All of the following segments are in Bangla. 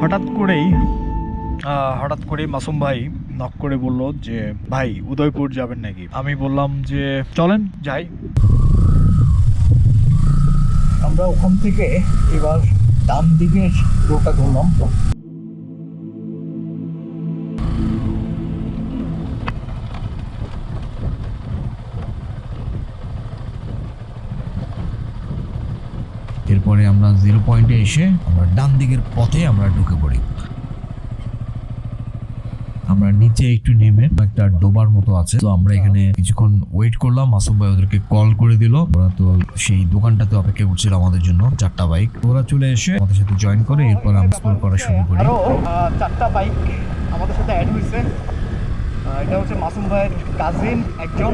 হঠাৎ করেই মাসুম ভাই নক করে বলল যে ভাই উদয়পুর যাবেন নাকি। আমি বললাম যে চলেন যাই। আমরা ওখান থেকে এবার ডান দিকের রোডটা ধরলাম। এরপরে আমরা 0 পয়েন্টে এসে আমরা ডান দিকের পথে আমরা ঢুকে পড়ি। আমরা নিচে একটু নেমে একটা ডোবার মতো আছে, তো আমরা এখানে কিছুক্ষণ ওয়েট করলাম। মাসুম ভাই ওদেরকে কল করে দিল। ওরা তো সেই দোকানটাতে অপেক্ষা করছিল আমাদের জন্য। 4টা বাইক ওরা চলে এসে আমাদের সাথে জয়েন করে এরপর আমরা এক্সপ্লোর করা শুরু করি। 4টা বাইক আমাদের সাথে অ্যাড হয়েছে। এটা হচ্ছে মাসুম ভাইয়ের কাজিন একজন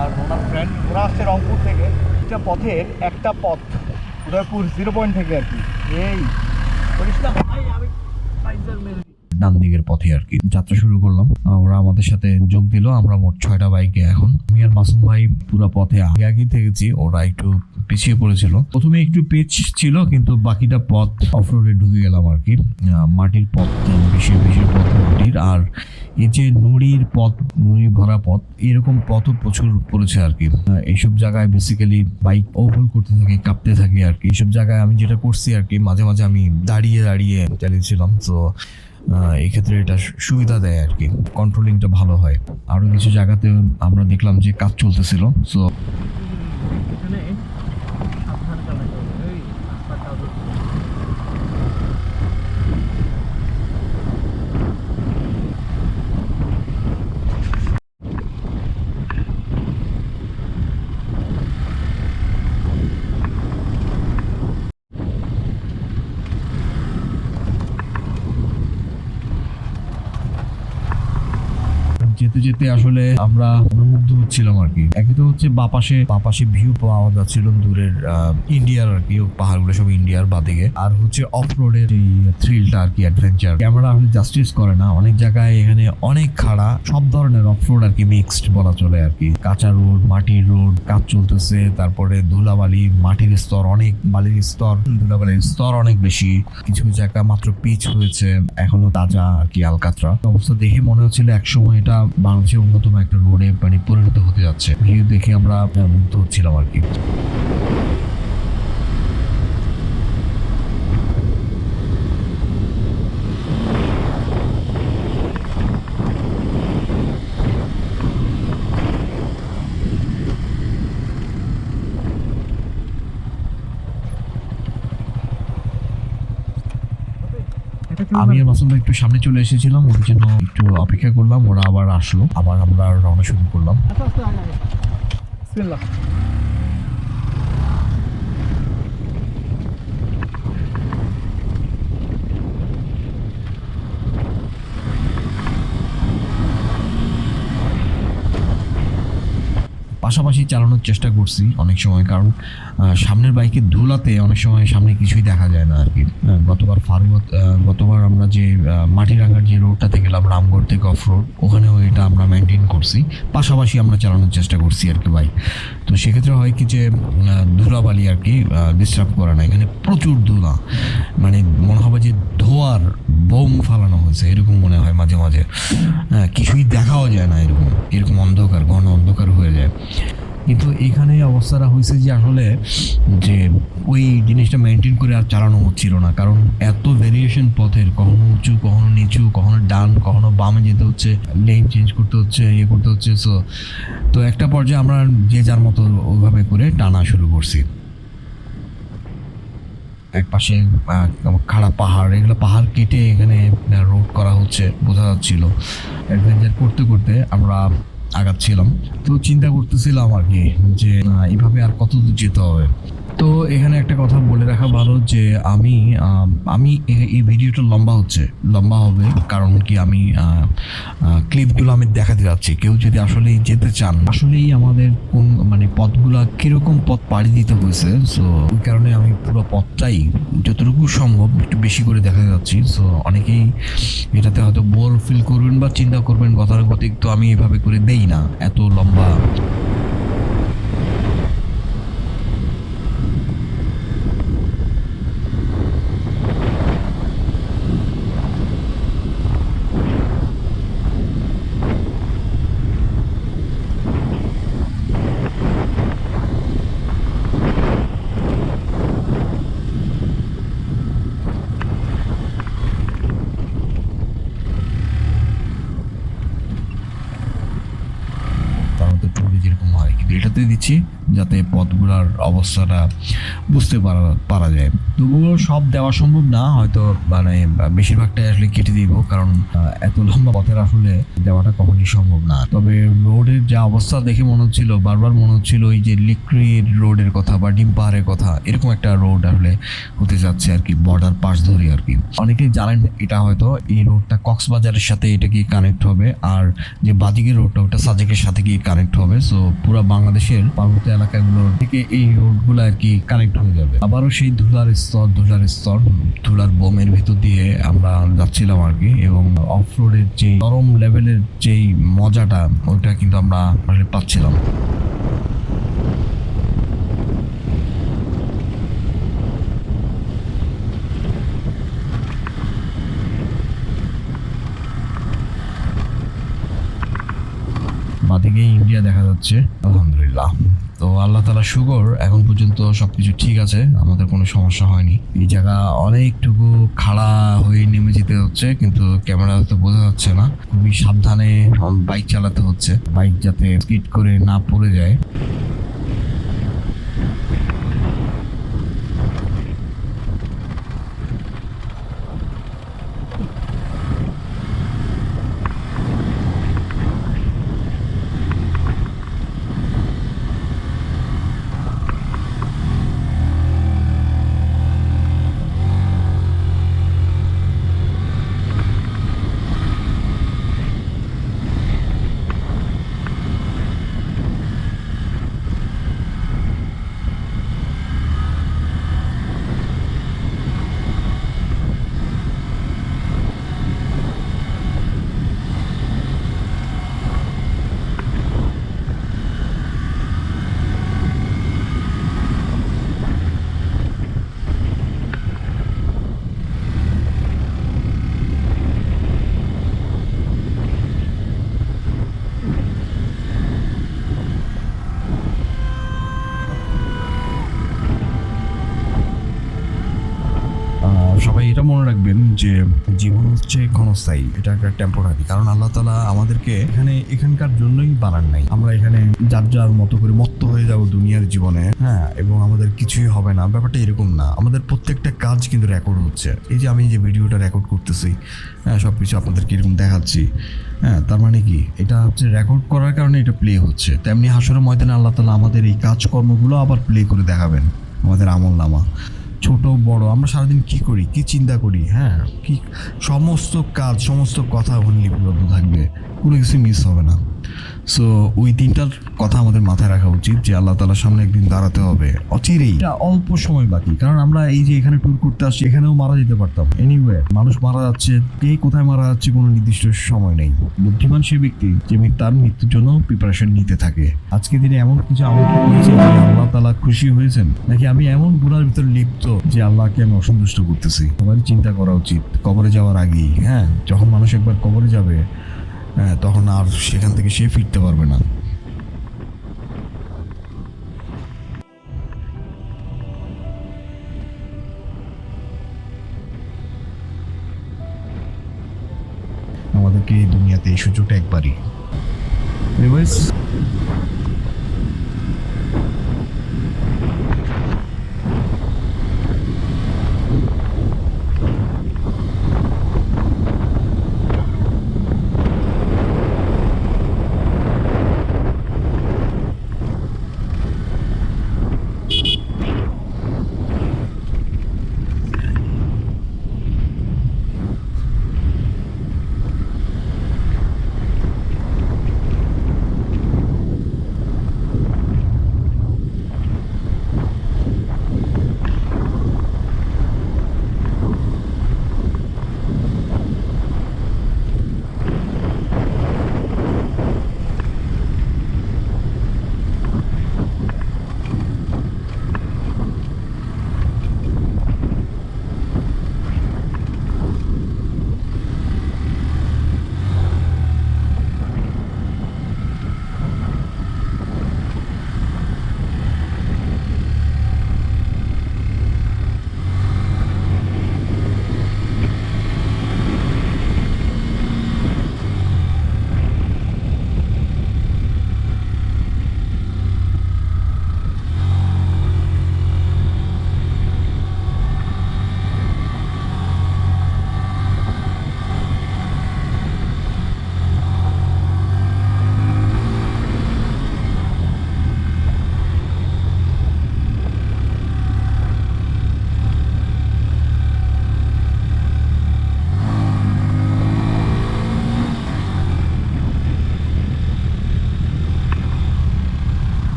আর ওনার ফ্রেন্ড। ওরা আসছে রংপুর থেকে। এটা পথের একটা পথ উদয়পুর 0 পয়েন্ট থেকে আর কি। এই করিস না ভাই, আমি পাইজার মেরে ডান দিকের পথে আর কি যাত্রা শুরু করলাম। ওরা আমাদের সাথে যোগ দিল। আমরা মোট 6টা বাইকে এখন। আমি আর মাসুম ভাই পুরো পথে আগে থেকেছি, ওরা একটু পিছিয়ে পড়েছিল। প্রথমে একটু পিচ ছিল কিন্তু বাকিটা পথ অফরোডে ঢুকে গেলাম আর কি। মাটির পথ, বেশি পথ মাটির। আর এই যে নুড়ি ভরা পথ, এরকম পথও প্রচুর পড়েছে আর কি। এইসব জায়গায় বেসিক্যালি বাইক ওভারহোল করতে থাকি, কাঁপতে থাকি আর কি। এইসব জায়গায় আমি যেটা করছি আর কি, মাঝে মাঝে আমি দাঁড়িয়ে চালিয়েছিলাম। তো এই ক্ষেত্রে এটা সুবিধা দেয় আর কি, কন্ট্রোলিংটা ভালো হয়। আরো কিছু জায়গাতে আমরা দেখলাম যে কাজ চলতেছিল। সো যেতে যেতে আসলে আমরা মুগ্ধ হচ্ছিলাম আর কি। একে তো হচ্ছে বাপাশে ভিউ পাওয়া যাচ্ছিল দূরের ইন্ডিয়ার আর কি, পাহাড়গুলো সব ইন্ডিয়ার বাদিকে। আর হচ্ছে অফ রোডের এই থ্রিলটা আর কি, অ্যাডভেঞ্চার। ক্যামেরা আসলে জাস্টিস করে না। অনেক জায়গায় এখানে অনেক খাড়া, সব ধরনের অফ রোড আর কি মিক্সড বলা চলে আর কি। কাঁচা রোড, মাটির রোড, কাজ চলতেছে। তারপরে ধুলাবালি, মাটির স্তর অনেক, বালির স্তর, ধুলাবালির স্তর অনেক বেশি। কিছু জায়গা মাত্র পিচ হয়েছে, এখনো তাজা আর কি, আলকাতরা। অবস্থা দেখে মনে হচ্ছিল একসময় এটা বাংলাদেশের অন্যতম একটা রোডে মানে পরিণত হতে যাচ্ছে। ভিউ দেখে আমরা মুগ্ধ হচ্ছিলাম আর কি। আমি আর মাসুম ভাই একটু সামনে চলে এসেছিলাম, ওর জন্য একটু অপেক্ষা করলাম। ওরা আবার আসলো, আবার আমরা রওনা শুরু করলাম। পাশাপাশি চালানোর চেষ্টা করছি অনেক সময়, কারণ সামনের বাইকের ধুলাতে অনেক সময় সামনে কিছুই দেখা যায় না আর কি। গতবার আমরা যে মাটিরাঙ্গার যে রোডটাতে গেলাম, রামগড় থেকে অফ রোড, ওখানেও এটা আমরা মেনটেন করছি। পাশাপাশি আমরা চালানোর চেষ্টা করছি আর কি বাইক। তো সেক্ষেত্রে হয় কি যে ধুলাবালি আর কি ডিস্টার্ব করে না। এখানে প্রচুর ধুলা, মানে মনে হবে যে ধোয়ার বোম ফালানো হয়েছে এরকম মনে হয় মাঝে মাঝে। কিছুই দেখাও যায় না, এরকম অন্ধকার, ঘন অন্ধকার হয়ে যায়। কিন্তু এখানে অবস্থাটা হয়েছে যে আসলে যে ওই জিনিসটা মেনটেন করে আর চালানো হচ্ছিল না, কারণ এত ভেরিয়েশন পথের, কখনো উঁচু, কখনো নিচু, কখনো ডান, কখনো বামে যেতে হচ্ছে, লেন চেঞ্জ করতে হচ্ছে, করতে হচ্ছে। তো একটা পর্যায়ে আমরা যে যার মতো ওইভাবে করে টানা শুরু করছি। এক পাশে খাড়া পাহাড়, এগুলো পাহাড় কেটে এখানে রোড করা হচ্ছে, বোঝা যাচ্ছিল। অ্যাডভেঞ্চার করতে করতে আমরা আগাচ্ছিলাম। তো চিন্তা করতেছিলাম আর কি যে এইভাবে আর কত দূর যেতে হবে। তো এখানে একটা কথা বলে রাখা ভালো যে আমি এই ভিডিওটা লম্বা হবে, কারণ কি আমি ক্লিপগুলো আমি দেখাতে যাচ্ছি। কেউ যদি আসলেই যেতে চান, আসলেই আমাদের কোন মানে পথগুলা কিরকম পথ পাড়ি দিতে হয়েছে, সো ওই কারণে আমি পুরো পথটাই যতটুকু সম্ভব একটু বেশি করে দেখাতে যাচ্ছি। সো অনেকেই এটাতে হয়তো বোর ফিল করবেন বা চিন্তা করবেন গতানুগতিক, তো আমি এভাবে করে দেই না এত লম্বা। দিচ্ছি যাতে পথগুলোর অবস্থাটা বুঝতে পারা যায়। তবুও সব দেওয়া সম্ভব না, হয়তো মানে বেশিরভাগটাই আসলে কেটে দিব, কারণ এত লম্বা পথের আসলে দেওয়াটা কখনই সম্ভব না। তবে রোডের যা অবস্থা দেখে মনে হচ্ছিল, বারবার মনে হচ্ছিল ওই যে লিক্রিড রোডের কথা বা ডিম পাহাড়ের কথা, এরকম একটা রোড আসলে হতে যাচ্ছে আর কি, বর্ডার পাশ ধরে আর কি। অনেকেই জানেন এটা হয়তো, এই রোডটা কক্সবাজারের সাথে এটা গিয়ে কানেক্ট হবে, আর যে বাদিকের রোডটা ওটা সাজেকের সাথে গিয়ে কানেক্ট হবে। সো পুরো বাংলাদেশের পার্বত্য এলাকাগুলোর থেকে এই রোডগুলো আর কি কানেক্ট হয়ে যাবে। আবারও সেই ধুলার ধুলার বোমের ভিতর দিয়ে আমরা যাচ্ছিলাম আর কি, এবং অফ রোডের যে নরম লেভেলের যেই মজাটা ওইটা কিন্তু আমরা পাচ্ছিলাম। বাদিকে ইন্ডিয়া দেখা যাচ্ছে, আলহামদুলিল্লাহ। তো আল্লাহ তাআলা শুকর, এখন পর্যন্ত সবকিছু ঠিক আছে, আমাদের কোনো সমস্যা হয়নি। এই জায়গা অনেকটুকু খাড়া হয়ে নেমে যেতে হচ্ছে, কিন্তু ক্যামেরাতে বোঝা যাচ্ছে না। খুবই সাবধানে বাইক চালাতে হচ্ছে, বাইক যাতে স্কিড করে না পড়ে যায়। সবাই এটা মনে রাখবেন যে জীবন হচ্ছে ক্ষণস্থায়ী, এটা একটা টেম্পোরারি। কারণ আল্লাহ তাআলা আমাদেরকে এখানকার জন্যই বানান নাই। আমরা এখানে যার মতো করে মত্ত হয়ে যাব দুনিয়ার জীবনে, হ্যাঁ, এবং আমাদের কিছুই হবে না, ব্যাপারটা এরকম না। আমাদের প্রত্যেকটা কাজ কিন্তু রেকর্ড হচ্ছে। এই যে আমি যে ভিডিওটা রেকর্ড করতেছি, হ্যাঁ, সবকিছু আপনাদেরকে এরকম দেখাচ্ছি, হ্যাঁ, তার মানে কি এটা হচ্ছে রেকর্ড করার কারণে এটা প্লে হচ্ছে। তেমনি হাসরের ময়দানে আল্লাহ তাআলা আমাদের এই কাজকর্মগুলো আবার প্লে করে দেখাবেন, আমাদের আমলনামা। ছোট বড় আমরা সারাদিন কি করি, কি চিন্তা করি, হ্যাঁ, কি সমস্ত কাজ, সমস্ত কথা ওখানে লিপিবদ্ধ থাকবে, কোনো কিছু মিস হবে না। সো ওই দিনটার কথা আমাদের মাথায় রাখা উচিত যে আল্লাহ তাআলার সামনে একদিন দাঁড়াতে হবে অচিরেই। এটা অল্প সময় বাকি, কারণ আমরা এই যে এখানে ট্যুর করতে আসছি, এখানেও মারা যেতে পারতাম। এনিওয়ে মানুষ মারা যাচ্ছে, কে কোথায় মারা যাচ্ছে কোনো নির্দিষ্ট সময় নেই। বুদ্ধিমান সে ব্যক্তি যে তার মৃত্যুর জন্য প্রিপারেশন নিতে থাকে। আজকে দিনে এমন কিছু আমল করেছে যে আল্লাহ তাআলা খুশি হয়েছেন, নাকি আমি এমন গুনার ভিতর লিপ্ত যে আল্লাহকে আমি অসন্তুষ্ট করতেছি। সবারই চিন্তা করা উচিত কবরে যাওয়ার আগেই। হ্যাঁ, যখন মানুষ একবার কবরে যাবে, হ্যাঁ, তখন আর সেখান থেকে সে ফিরতে পারবে না। আমাদেরকে এই দুনিয়াতে এই সুযোগটা একবারই।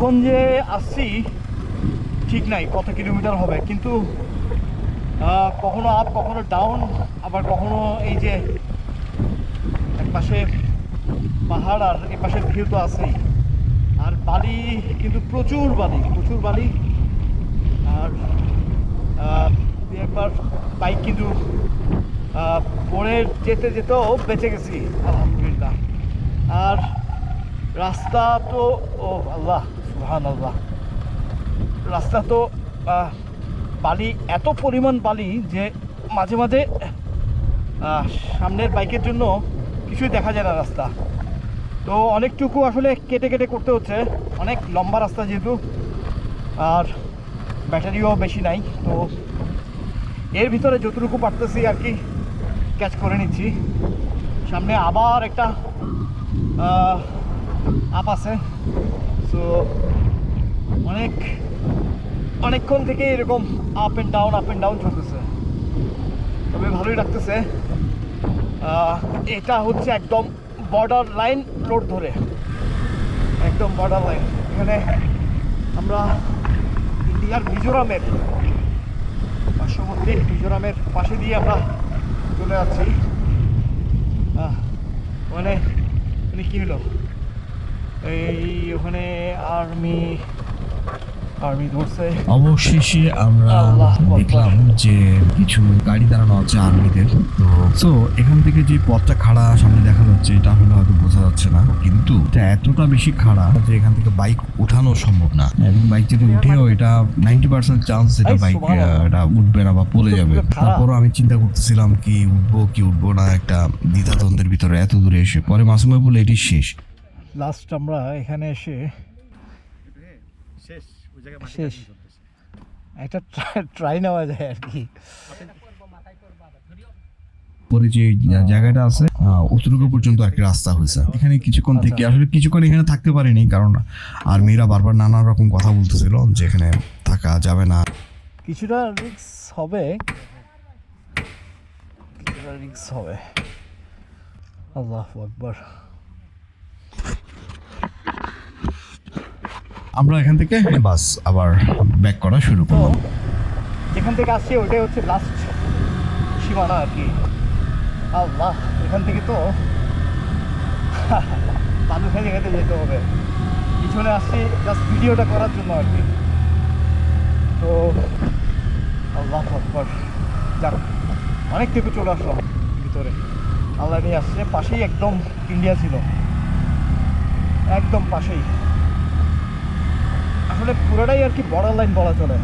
এখন যে আসছি ঠিক নাই কত কিলোমিটার হবে, কিন্তু কখনো আপ কখনো ডাউন, আবার কখনো এই যে এক পাশে পাহাড় আর এ পাশে ভিউ তো আছেই, আর বালি কিন্তু প্রচুর বালি প্রচুর বালি। আর একবার বাইক কিন্তু পড়ে যেতে যেতেও বেঁচে গেছি আলহামদুলিল্লাহ। আর রাস্তা তো ও আল্লাহ সুবহানাল্লাহ, রাস্তা তো বালি, এত পরিমাণ বালি যে মাঝে মাঝে সামনের বাইকের জন্য কিছুই দেখা যায় না রাস্তা। তো অনেকটুকু আসলে কেটে কেটে করতে হচ্ছে, অনেক লম্বা রাস্তা যেহেতু, আর ব্যাটারিও বেশি নাই। তো এর ভিতরে যতটুকু পারতেছি আর কি ক্যাচ করে নিচ্ছি। সামনে আবার একটা আপ আছে, সো অনেকক্ষণ থেকে এরকম আপ অ্যান্ড ডাউন চলতেছে, তবে ভালোই লাগতেছে। এটা হচ্ছে একদম বর্ডার লাইন রোড ধরে, একদম বর্ডার লাইন। এখানে আমরা ইন্ডিয়ার মিজোরামের পার্শ্ববর্তী মিজোরামের পাশে দিয়ে আমরা চলে যাচ্ছি। মানে কী হলো, এই ওখানে আর্মি ধরছে। অবশেষে আমরা দেখলাম যে কিছু গাড়ি দাঁড়ানো আছে আর্মিদের। তো এখান থেকে যে পথটা খাড়া সামনে দেখা যাচ্ছে, এটা হলে হয়তো বোঝা যাচ্ছে না, কিন্তু এটা এতটা বেশি খাড়া যে এখান থেকে বাইক উঠানো সম্ভব না, এবং বাইক যদি উঠেও এটা 90% চান্স এটা বাইক এটা উঠবে না বা পড়ে যাবে। তারপরও আমি চিন্তা করতেছিলাম কি উঠবো না, একটা দ্বিধাদ্বন্দ্বের ভিতরে এত দূরে এসে পরে মাসুমে বলে এটি শেষ। লাস্ট আমরা এখানে এসে শেষ একটা ট্রাই নেওয়া যায় আর কি। পরে যে জায়গাটা আছে অতটুকু পর্যন্ত আর কি রাস্তা হয়েছে। এখানে কিছুক্ষণ থেকে আসলে কিছুক্ষণ এখানে থাকতে পারিনি, কারণ আর্মিরা বারবার নানা রকম কথা বলতেছিল যে এখানে থাকা যাবে না, কিছুটা রিস্ক হবে। আল্লাহু আকবার। আমরা এখান থেকে বাস আবার ব্যাক করা শুরু করলাম। যেখান থেকে আসছি ওইটাই হচ্ছে লাস্ট সীমানা আর কি। আল্লাহ, এখান থেকে তো বালু খেতে খেতে যেতে হবে। পিছনে আসছি জাস্ট ভিডিওটা করার জন্য আর কি। তো আল্লাহ আকবার, যাক অনেক থেকে চলে আসলাম ভিতরে। আল্লাহ নিয়ে আসছে, পাশেই একদম ইন্ডিয়া ছিল, একদম পাশেই। আসলে পুরোটাই আর কি বর্ডার লাইন বলা চলে।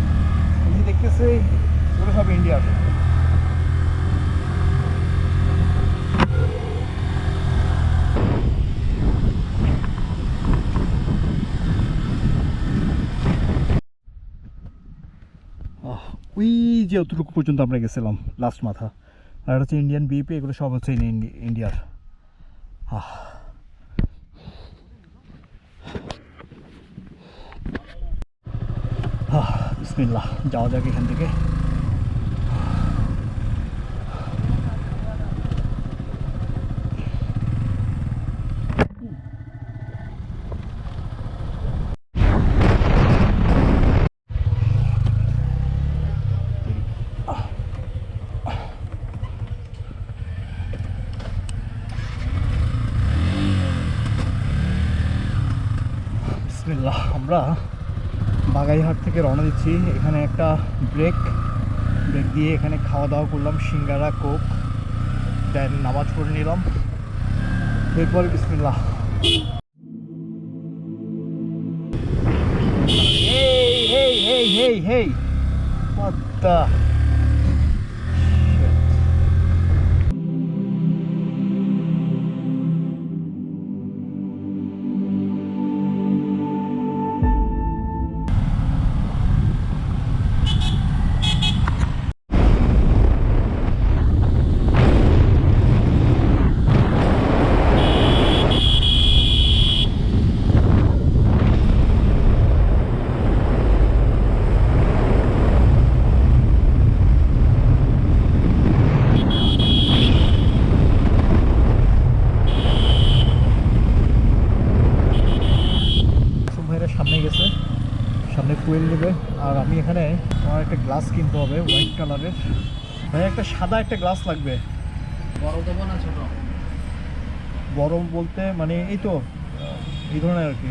এই দেখতেছে পুরো সব ইন্ডিয়ার। ওই যে অতটুকু পর্যন্ত আমরা গেছিলাম লাস্ট মাথা, আর হচ্ছে ইন্ডিয়ান বিপি, এগুলো সব হচ্ছে ইন্ডিয়ার। বিসমিল্লাহ, যাওয়া যাক এখান থেকে। বিসমিল্লাহ, আমরা বাগাইহাট থেকে রওনা দিচ্ছি। এখানে একটা ব্রেক দিয়ে এখানে খাওয়া দাওয়া করলাম, সিঙ্গারা কোক, দেন নামাজ পড়ে নিলাম। এরপরে বিসমিল্লাহ। Hey, what the? আমি এখানে আমার একটা গ্লাস কিনতে হবে হোয়াইট কালারের। ভাই একটা সাদা একটা গ্লাস লাগবে। বড় দেবো না ছোট? বড় বলতে মানে এই তো এই ধরনের আর কি।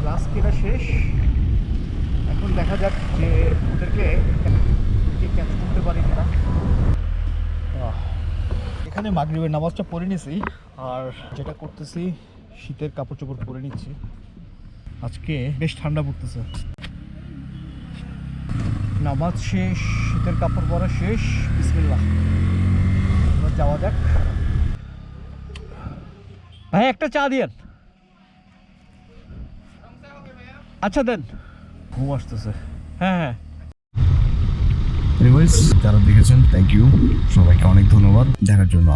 গ্লাস কেনা শেষ, এখন দেখা যাক যে ওদেরকে ক্যাচ করতে পারি কিনা। এখানে মাগরিবের নামাজটা পড়ে নিছি, আর যেটা করতেছি শীতের কাপড় চোপড় পরে নিচ্ছি। আজকে বেশ ঠান্ডা পড়তেছে। নামাজ শেষ, শীতের কাপড় পরা শেষ, বিসমিল্লাহ এবার যাওয়া যাক। ভাই একটা চা দিয়েন। আচ্ছা দেন। ঘুম আসতেছে। হ্যাঁ হ্যাঁ। এনিওয়েজ, যারা দেখেছেন থ্যাংক ইউ, সবাইকে অনেক ধন্যবাদ দেখার জন্য।